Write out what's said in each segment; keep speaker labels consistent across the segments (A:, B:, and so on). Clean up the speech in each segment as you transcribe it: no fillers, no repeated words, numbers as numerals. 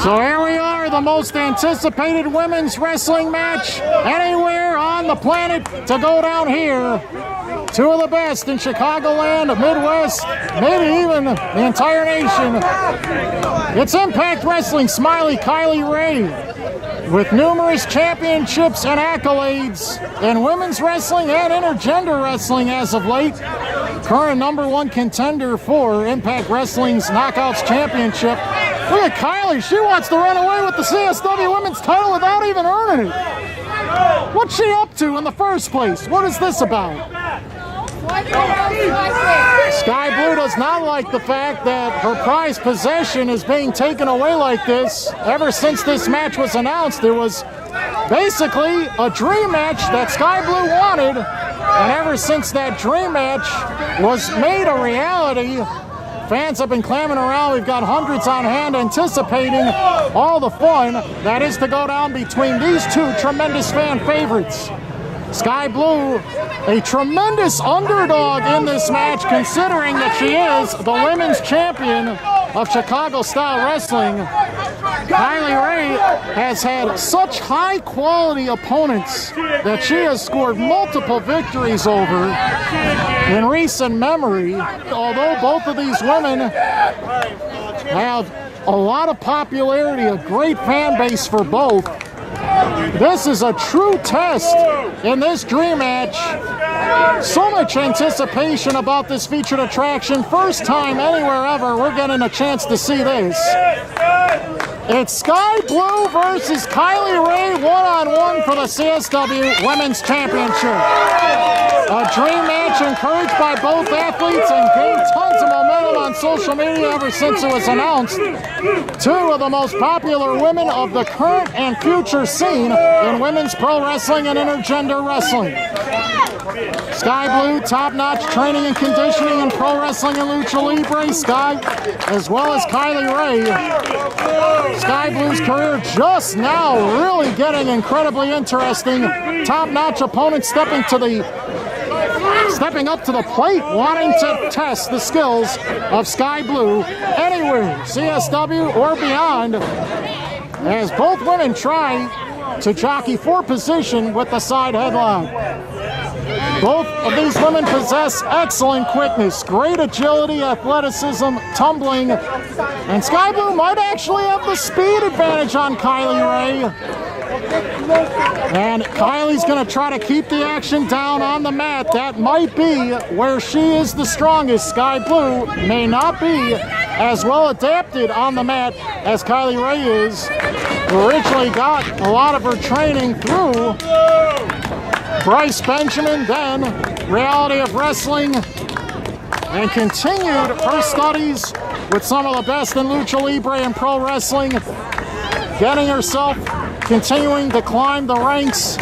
A: So here we are, the most anticipated women's wrestling match anywhere on the planet to go down here. Two of the best in Chicagoland, Midwest, maybe even the entire nation. It's Impact Wrestling Smiley Kylie Ray, with numerous championships and accolades in women's wrestling and intergender wrestling as of late. Current #1 contender for Impact Wrestling's Knockouts Championship. Look at Kylie, she wants to run away with the CSW Women's title without even earning it. What's she up to in the first place? What is this about? Skye Blue does not like the fact that her prized possession is being taken away like this. Ever since this match was announced, it was basically a dream match that Skye Blue wanted, and ever since that dream match was made a reality, fans have been clamming around. We've got hundreds on hand anticipating all the fun that is to go down between these two tremendous fan favorites. Skye Blue, a tremendous underdog in this match, considering that she is the women's champion of Chicago-style wrestling. Kylie Ray has had such high-quality opponents that she has scored multiple victories over in recent memory. Although both of these women have a lot of popularity, a great fan base for both, this is a true test in this dream match. So much anticipation about this featured attraction. First time anywhere ever we're getting a chance to see this. It's Skye Blue versus Kylie Ray one-on-one for the CSW Women's Championship. A dream match encouraged by both athletes and gained tons of momentum on social media ever since it was announced. Two of the most popular women of the current and future scene in women's pro wrestling and intergender wrestling. Skye Blue, top-notch training and conditioning in pro wrestling and lucha libre. Skye, as well as Kylie Ray. Skye Blue's career just now really getting incredibly interesting. Top-notch opponents stepping up to the plate, wanting to test the skills of Skye Blue anywhere, CSW or beyond, as both women try to jockey for position with the side headlock. Both of these women possess excellent quickness, great agility, athleticism, tumbling, and Skye Blue might actually have the speed advantage on Kylie Ray. And Kylie's going to try to keep the action down on the mat. That might be where she is the strongest. Skye Blue may not be as well adapted on the mat as Kylie Ray is, who originally got a lot of her training through Bryce Benjamin, then Reality of Wrestling, and continued her studies with some of the best in lucha libre and pro wrestling, getting herself continuing to climb the ranks,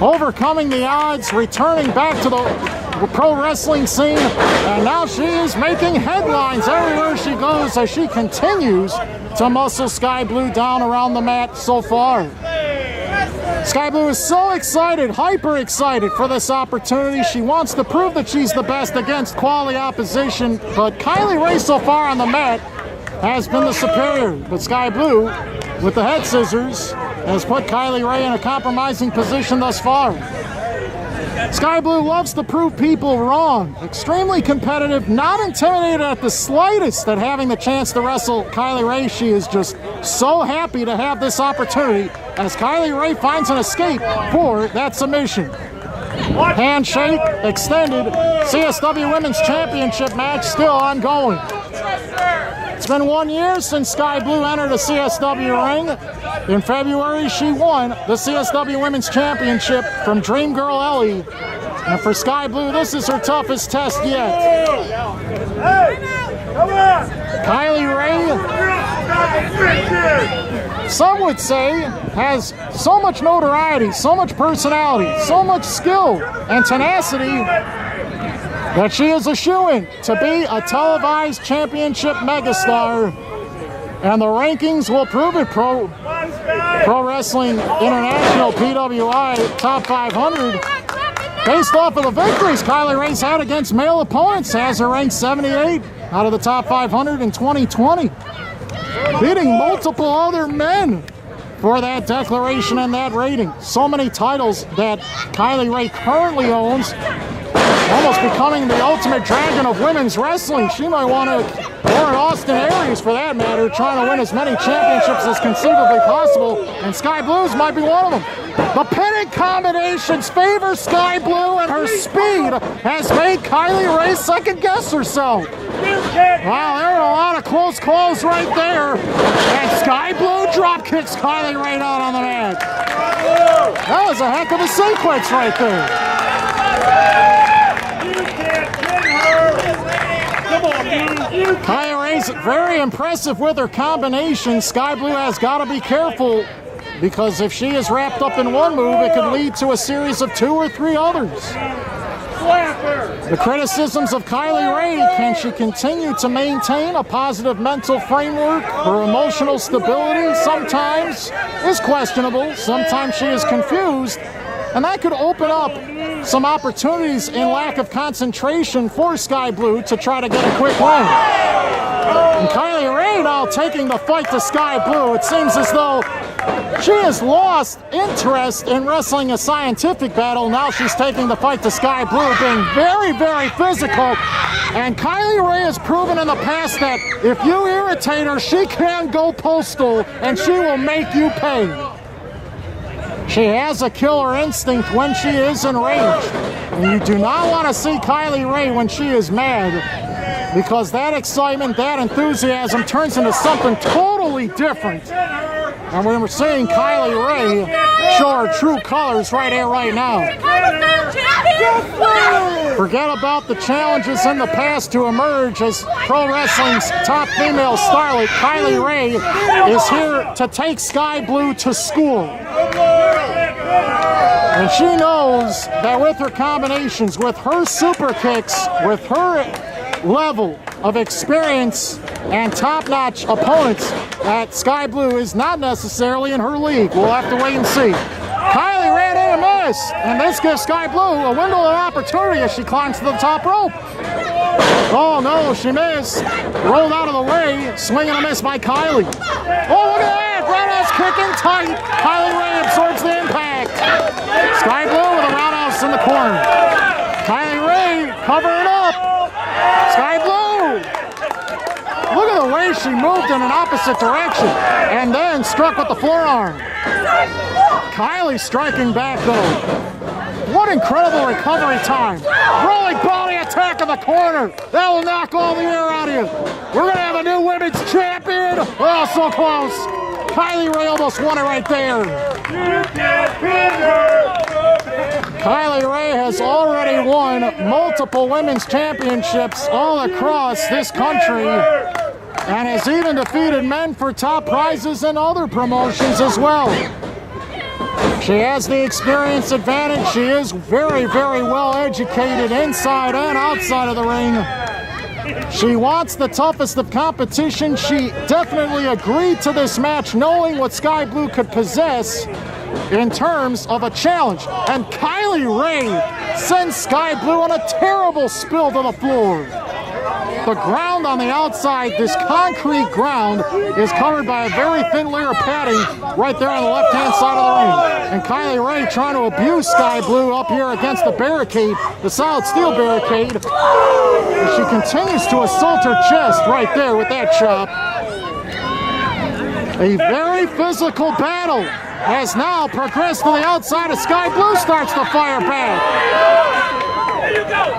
A: overcoming the odds, returning back to the pro wrestling scene, and now she is making headlines everywhere she goes as she continues to muscle Skye Blue down around the mat so far. Skye Blue is so excited, hyper excited for this opportunity. She wants to prove that she's the best against quality opposition, but Kylie Ray so far on the mat has been the superior. But Skye Blue, with the head scissors, has put Kylie Ray in a compromising position thus far. Skye Blue loves to prove people wrong. Extremely competitive, not intimidated at the slightest at having the chance to wrestle Kylie Ray. She is just so happy to have this opportunity as Kylie Ray finds an escape for that submission. Handshake extended. CSW Women's Championship match still ongoing. It's been 1 year since Skye Blue entered a CSW ring. In February, she won the CSW Women's Championship from Dream Girl Ellie. And for Skye Blue, this is her toughest test yet. Kylie Ray, some would say, has so much notoriety, so much personality, so much skill and tenacity that she is a shoo-in to be a televised championship megastar. And the rankings will prove it. Pro Wrestling International, PWI, top 500. Based off of the victories Kylie Ray's had against male opponents, has her ranked 78 out of the top 500 in 2020. beating multiple other men for that declaration and that rating. So many titles that Kylie Rae currently owns, almost becoming the ultimate dragon of women's wrestling. She might want to, or Austin Aries for that matter, trying to win as many championships as conceivably possible, and Skye Blue's might be one of them. The pinning combinations favor Skye Blue, and her speed has made Kylie Rae second guess herself. Wow, there are a lot of close calls right there. And Skye Blue drop kicks Kylie Rae out on the mat. That was a heck of a sequence right there. Kylie Rae's very impressive with her combinations. Skye Blue has got to be careful, because if she is wrapped up in one move, it could lead to a series of 2 or 3 others. The criticisms of Kylie Rae: can she continue to maintain a positive mental framework? Her emotional stability sometimes is questionable. Sometimes she is confused, and that could open up some opportunities in lack of concentration for Skye Blue to try to get a quick win. And Kylie Rae now taking the fight to Skye Blue. It seems as though she has lost interest in wrestling a scientific battle. Now she's taking the fight to Skye Blue, being very, very physical. And Kylie Rae has proven in the past that if you irritate her, she can go postal and she will make you pay. She has a killer instinct when she is enraged. And you do not want to see Kylie Rae when she is mad, because that excitement, that enthusiasm turns into something totally different. And we're seeing Kylie Rae show her true colors right here, right now. Forget about the challenges in the past to emerge as pro wrestling's top female starlet. Kylie Rae is here to take Skye Blue to school. And she knows that with her combinations, with her super kicks, with her level of experience and top-notch opponents, that Skye Blue is not necessarily in her league. We'll have to wait and see. Kylie ran in a miss, and this gives Skye Blue a window of opportunity as she climbs to the top rope. Oh no, she missed. Rolled out of the way, swing and a miss by Kylie. Oh, look at that, roundhouse kicking tight. Kylie Rae absorbs the impact. Skye Blue with a roundhouse in the corner. Kylie Rae covering up. Skye Blue! Look at the way she moved in an opposite direction and then struck with the forearm. Kylie striking back though. What incredible recovery time. Rolling body attack in the corner. That will knock all the air out of you. We're going to have a new women's champion. Oh, so close. Kylie Rae almost won it right there. You can't pin her. Kylie Rae has already won multiple women's championships all across this country, and has even defeated men for top prizes in other promotions as well. She has the experience advantage. She is very, very well educated inside and outside of the ring. She wants the toughest of competition. She definitely agreed to this match knowing what Skye Blue could possess in terms of a challenge. And Kylie Rae sends Skye Blue on a terrible spill to the floor. The ground on the outside, this concrete ground, is covered by a very thin layer of padding right there on the left-hand side of the ring. And Kylie Rae trying to abuse Skye Blue up here against the barricade, the solid steel barricade. And she continues to assault her chest right there with that chop. A very physical battle has now progressed to the outside as Skye Blue starts to fire back. There you go.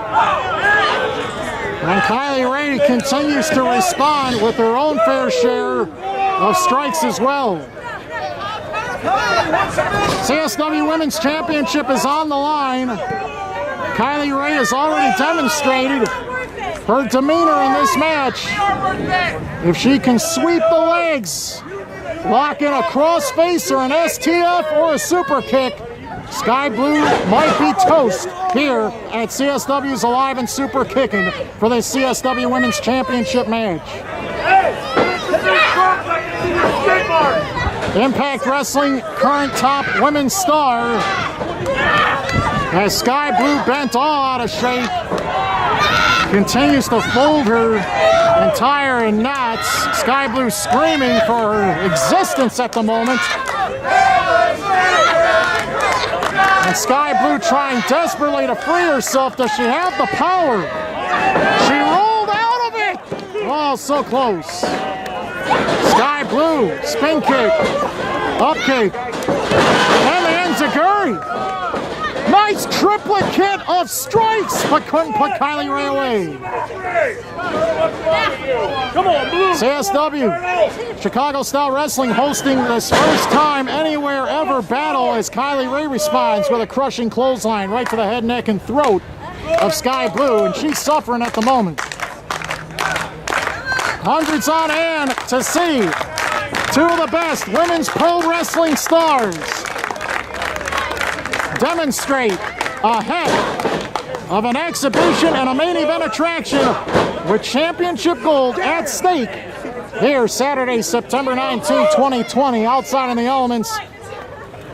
A: And Kylie Rae continues to respond with her own fair share of strikes as well. CSW Women's Championship is on the line. Kylie Rae has already demonstrated her demeanor in this match. If she can sweep the legs, lock in a cross face or an STF or a super kick, Skye Blue might be toast here at CSW's Alive and Superkickin for the CSW Women's Championship match. Impact Wrestling current top women's star as Skye Blue bent all out of shape. continues to fold her and tie her in knots. Skye Blue screaming for her existence at the moment. And Skye Blue trying desperately to free herself. Does she have the power? She rolled out of it! Oh, so close. Skye Blue, spin kick, up kick, and the enziguri. Nice triplet kit of strikes, but couldn't put Kylie Ray away.
B: Come on, Blue.
A: CSW, Chicago Style Wrestling hosting this first time anywhere ever battle as Kylie Ray responds with a crushing clothesline right to the head, neck, and throat of Skye Blue, and she's suffering at the moment. Hundreds on hand to see two of the best women's pro wrestling stars demonstrate a heck of an exhibition and a main event attraction with championship gold at stake here Saturday, September 19, 2020, outside in the elements.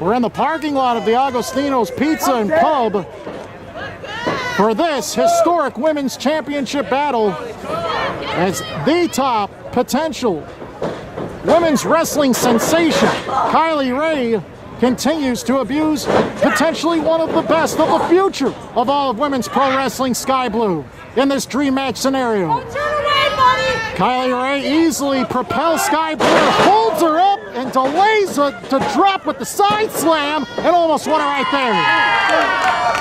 A: We're in the parking lot of the Agostino's Pizza and Pub for this historic women's championship battle as the top potential women's wrestling sensation, Kylie Ray, continues to abuse potentially one of the best of the future of all of women's pro wrestling, Skye Blue, in this dream match scenario.
C: Turn away, buddy!
A: Kylie Ray easily propels Skye Blue, holds her up, and delays her to drop with the side slam, and almost won her right there.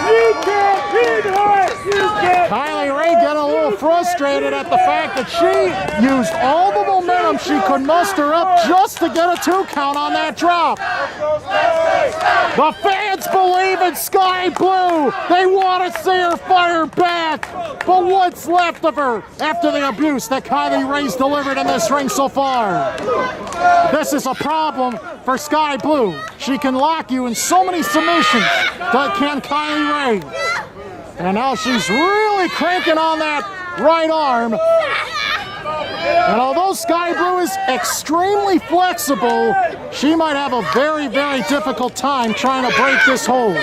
B: You can't pin her! You can't!
A: Kylie Ray getting a little frustrated at the fact that she used all the momentum she could muster up just to get a 2 count on that drop. The fans believe in Skye Blue. They want to see her fire back. But what's left of her after the abuse that Kylie Ray's delivered in this ring so far? This is a problem for Skye Blue. She can lock you in so many submissions, but can Kylie Ray? And now she's really cranking on that right arm. And although Skye Blue is extremely flexible, she might have a very, very difficult time trying to break this hold.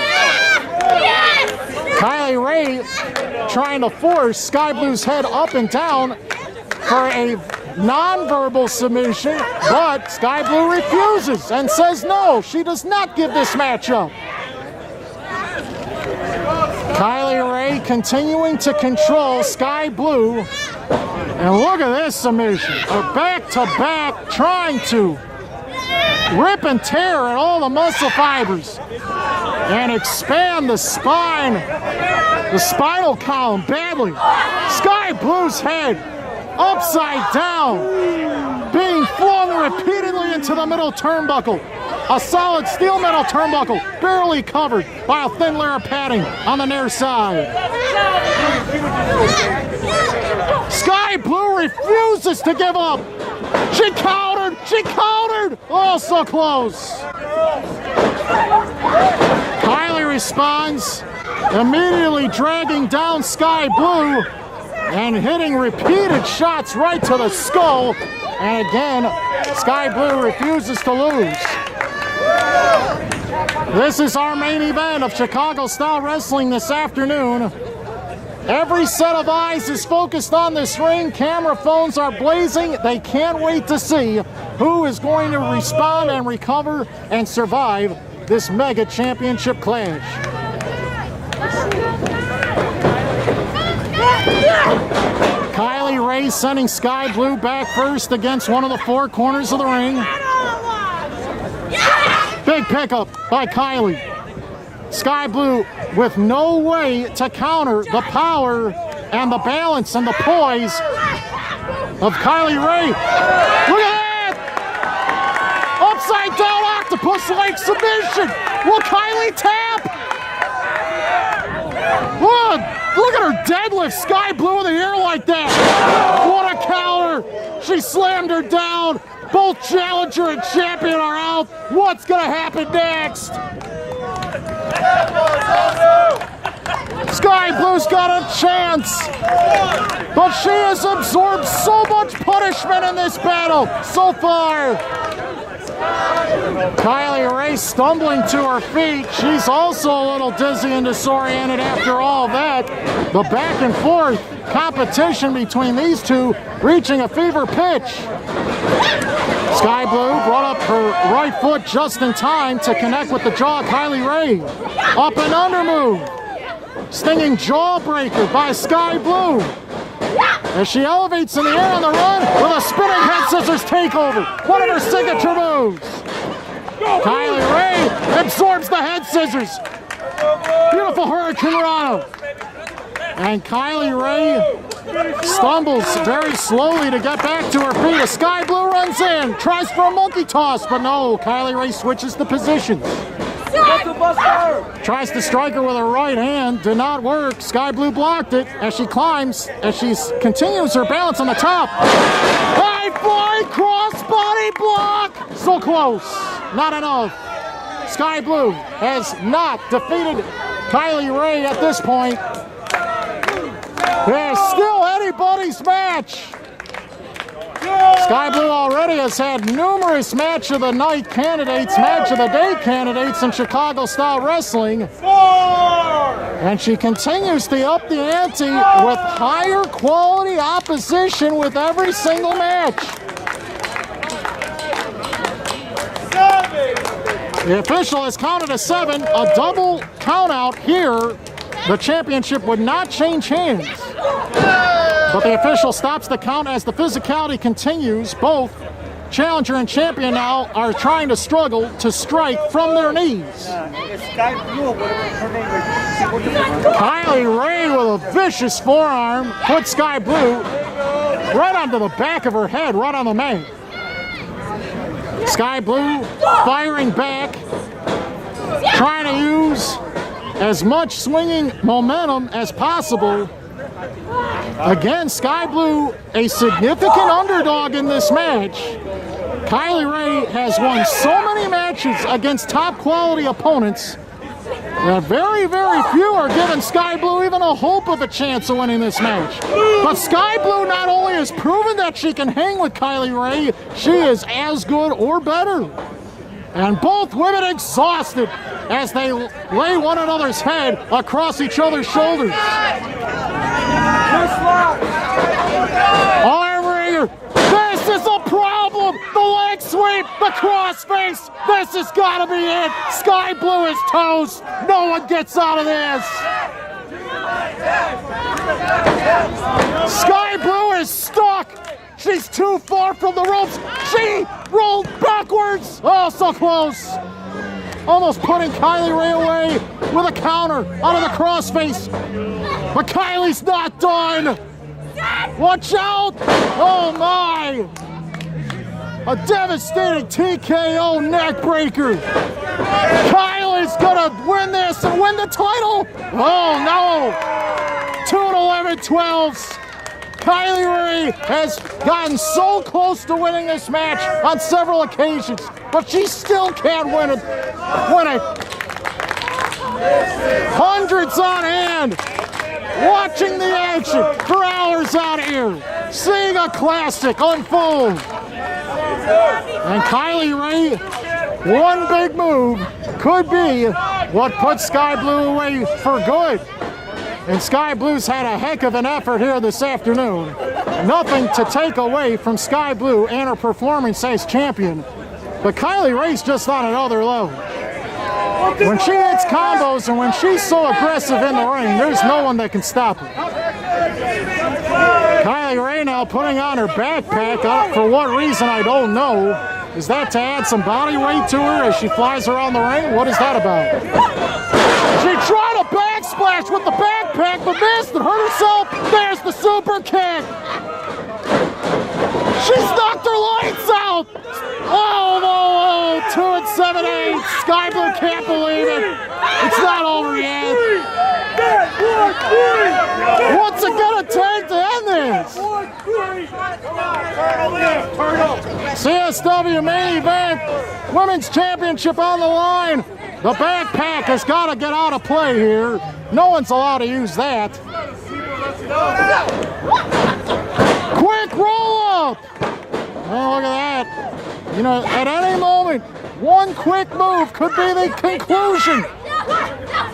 A: Kylie Ray trying to force Skye Blue's head up and down for a non-verbal submission, but Skye Blue refuses and says no, she does not give this match up. Kylie Ray continuing to control Skye Blue. And look at this submission. Back to back, trying to rip and tear at all the muscle fibers and expand the spine, the spinal column badly. Skye Blue's head upside down, being flung repeatedly into the middle turnbuckle. A solid steel metal turnbuckle, barely covered by a thin layer of padding on the near side. Skye Blue refuses to give up. She countered, oh, so close. Kylie responds, immediately dragging down Skye Blue and hitting repeated shots right to the skull. And again, Skye Blue refuses to lose. This is our main event of Chicago Style Wrestling this afternoon. Every set of eyes is focused on this ring. Camera phones are blazing. They can't wait to see who is going to respond and recover and survive this mega championship clash. Kylie Ray sending Skye Blue back first against one of the 4 corners of the ring. Big pickup by Kylie. Skye Blue with no way to counter the power and the balance and the poise of Kylie Ray. Look at that! Upside down octopus leg submission. Will Kylie tap? Look at her deadlift. Skye Blue in the air like that. What a counter. She slammed her down. Both challenger and champion are out. What's going to happen next? Skye Blue's got a chance, but she has absorbed so much punishment in this battle so far. Kylie Ray stumbling to her feet. She's also a little dizzy and disoriented after all that. The back and forth competition between these two reaching a fever pitch. Skye Blue brought up her right foot just in time to connect with the jaw of Kylie Ray. Up and under move. Stinging jawbreaker by Skye Blue. As she elevates in the air on the run with a spinning head scissors takeover. One of her signature moves. Kylie Ray absorbs the head scissors. Beautiful Hurricane Rana. And Kylie Ray stumbles very slowly to get back to her feet. A Skye Blue runs in, tries for a monkey toss, but no, Kylie Ray switches the positions. Tries to strike her with her right hand, did not work. Skye Blue blocked it as she climbs, as she continues her balance on the top. High fly crossbody block! So close, not enough. Skye Blue has not defeated Kylie Ray at this point. There's still anybody's match. Skye Blue already has had numerous match of the night candidates, match of the day candidates in Chicago style wrestling. And she continues to up the ante with higher quality opposition with every single match. The official has counted a 7, a double count out here. The championship would not change hands. But the official stops the count as the physicality continues. Both challenger and champion now are trying to struggle to strike from their knees. Kylie Ray with a vicious forearm puts Skye Blue right onto the back of her head, right on the mat. Skye Blue firing back, trying to use as much swinging momentum as possible. Again, Skye Blue, a significant underdog in this match. Kylie Ray has won so many matches against top quality opponents that very, very few are giving Skye Blue even a hope of a chance of winning this match. But Skye Blue not only has proven that she can hang with Kylie Ray, she is as good or better. And both women exhausted as they lay one another's head across each other's shoulders. Arm wringer. This is a problem. The leg sweep, the crossface. This has got to be it. Skye Blue is toast. No one gets out of this. Skye Blue is stuck. She's too far from the ropes. She rolled backwards. Oh, so close. Almost putting Kylie Ray away with a counter out of the crossface. But Kylie's not done. Watch out. Oh, my. A devastating TKO neckbreaker. Kylie's going to win this and win the title. Oh, no. 2-11-12s. Kylie Ray has gotten so close to winning this match on several occasions, but she still can't win it. Hundreds on hand, watching the action for hours out here, seeing a classic unfold. And Kylie Ray, one big move could be what puts Skye Blue away for good. And Skye Blue's had a heck of an effort here this afternoon. Nothing to take away from Skye Blue and her performance as champion. But Kylie Ray's just on another level. When she hits combos and when she's so aggressive in the ring, there's no one that can stop her. Kylie Ray now putting on her backpack. For what reason, I don't know. Is that to add some body weight to her as she flies around the ring? What is that about? She tried a backsplash with the backpack, but missed and hurt herself. There's the super kick. She's knocked her lights out. Oh, no, 2-7-8. Skye Blue can't believe it. It's not over yet. What's it gonna take to end this? CSW main event, women's championship on the line. The backpack has got to get out of play here. No one's allowed to use that. Quick roll up. Oh, look at that. You know, at any moment, One quick move could be the conclusion.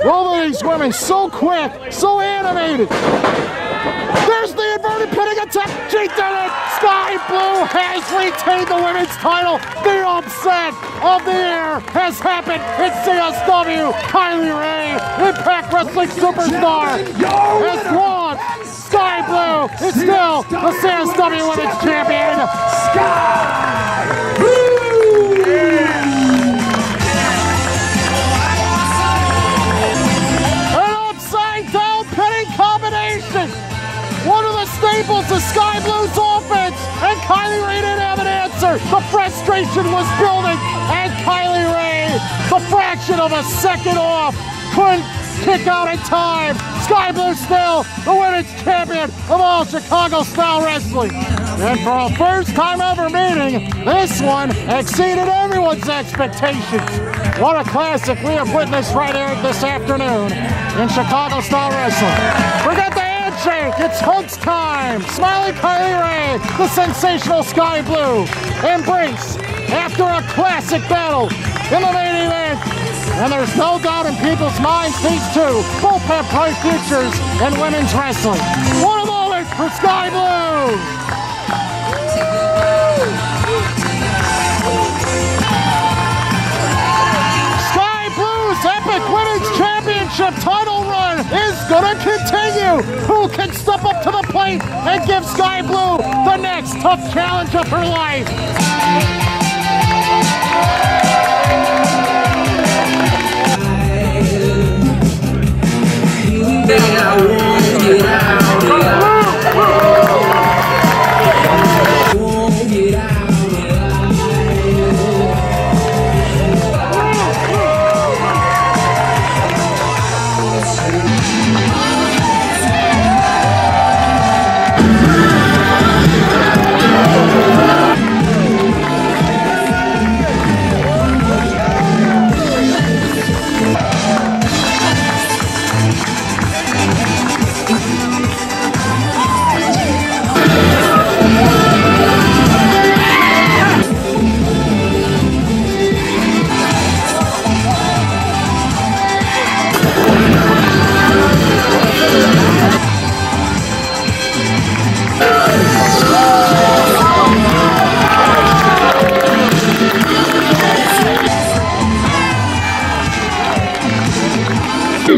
A: All of these women so quick, so animated. There's the inverted pinning attack. She did it. Skye Blue has retained the women's title. The upset of the year has happened. It's CSW. Kylie Ray, Impact Wrestling Superstar, has won. Skye Blue is still the CSW Women's Champion.
B: Skye Blue!
A: One of the staples of Skye Blue's offense, and Kylie Ray didn't have an answer. The frustration was building, and Kylie Ray, the fraction of a second off, couldn't kick out in time. Skye Blue still the women's champion of all Chicago-style wrestling. And for a first-time ever meeting, this one exceeded everyone's expectations. What a classic we have witnessed right here this afternoon in Chicago-style wrestling. Forget the handshake, it's hugs time. Smiling Kylie Ray, the sensational Skye Blue, embrace after a classic battle in the main event. And there's no doubt in people's minds these two both have bright futures in women's wrestling. What a moment for Skye Blue! Skye Blue's epic women's championship title run is gonna continue. Who can step up to the plate and give Skye Blue the next tough challenge of her life?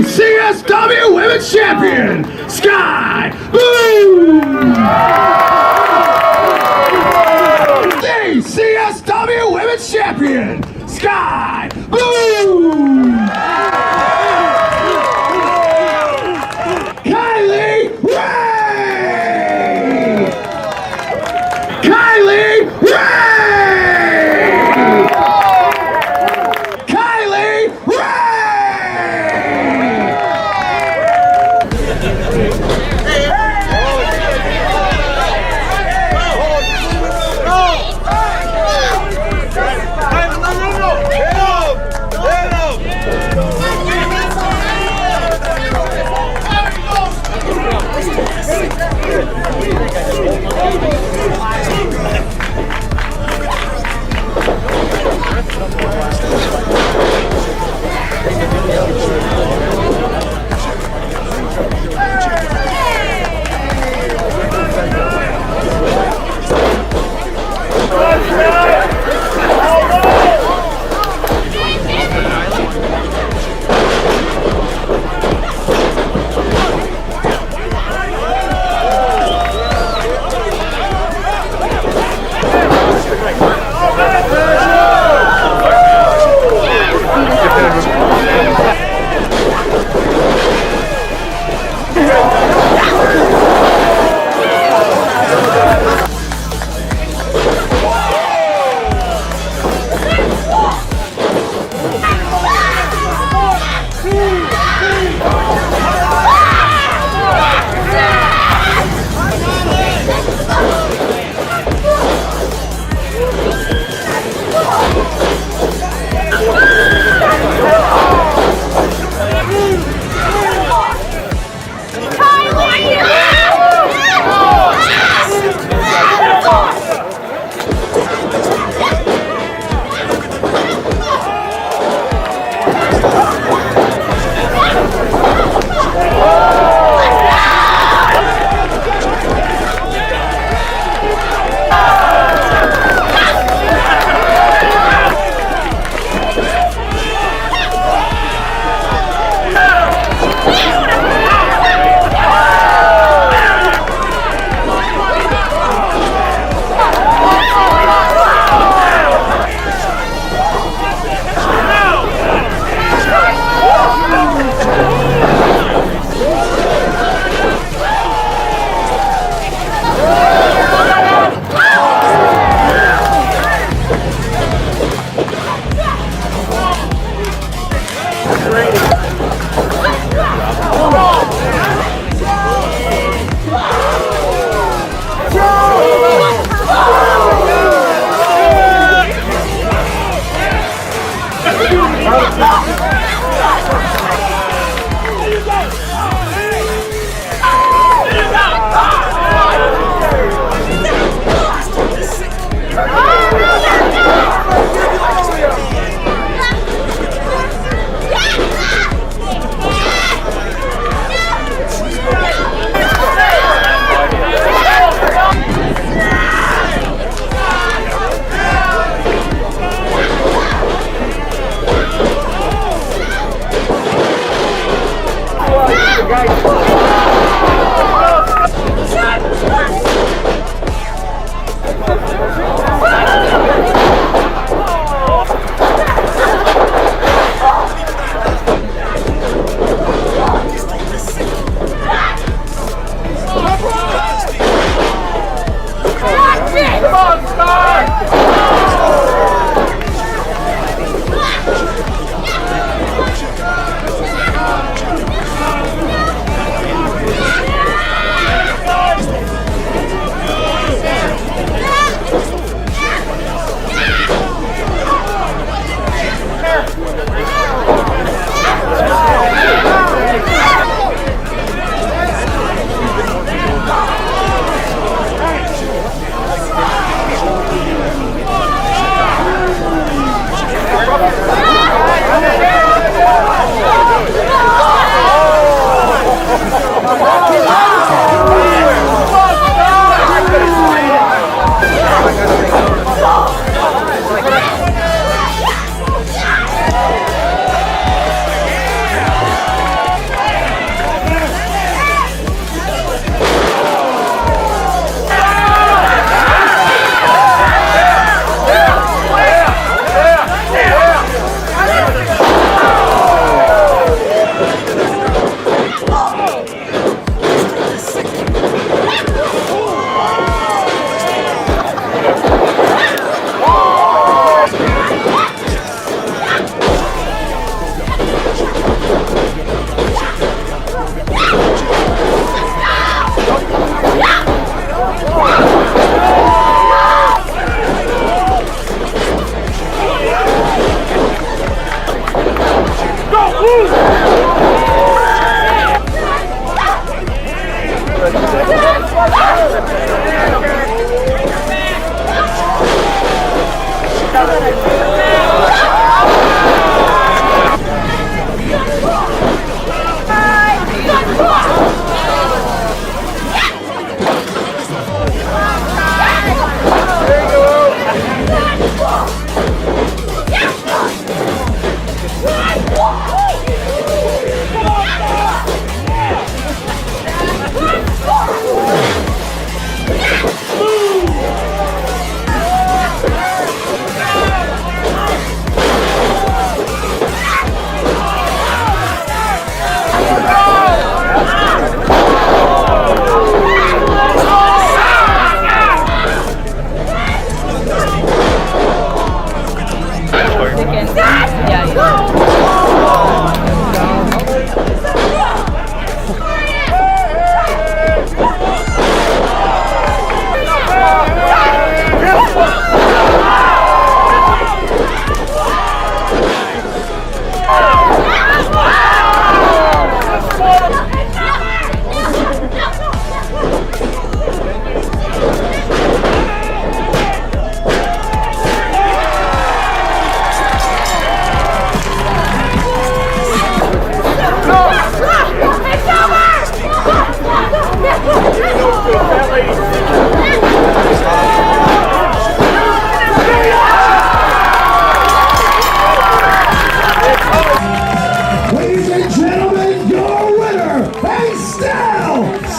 B: CSW Women's Champion, Skye Blue! The CSW Women's Champion, Skye Blue! Kylie Ray! Kylie Ray! Kylie Ray!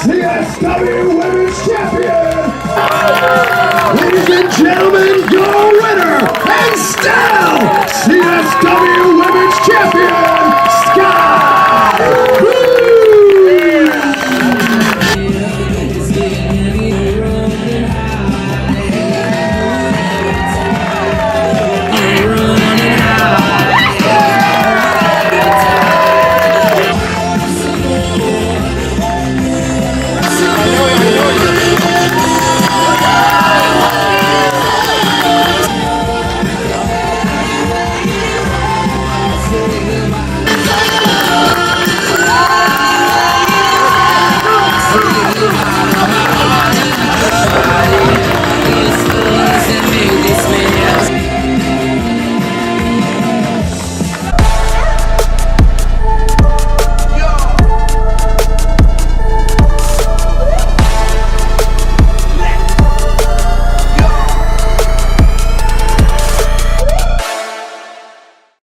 C: CSW Women's Champion! Ladies and gentlemen, your winner, and still CSW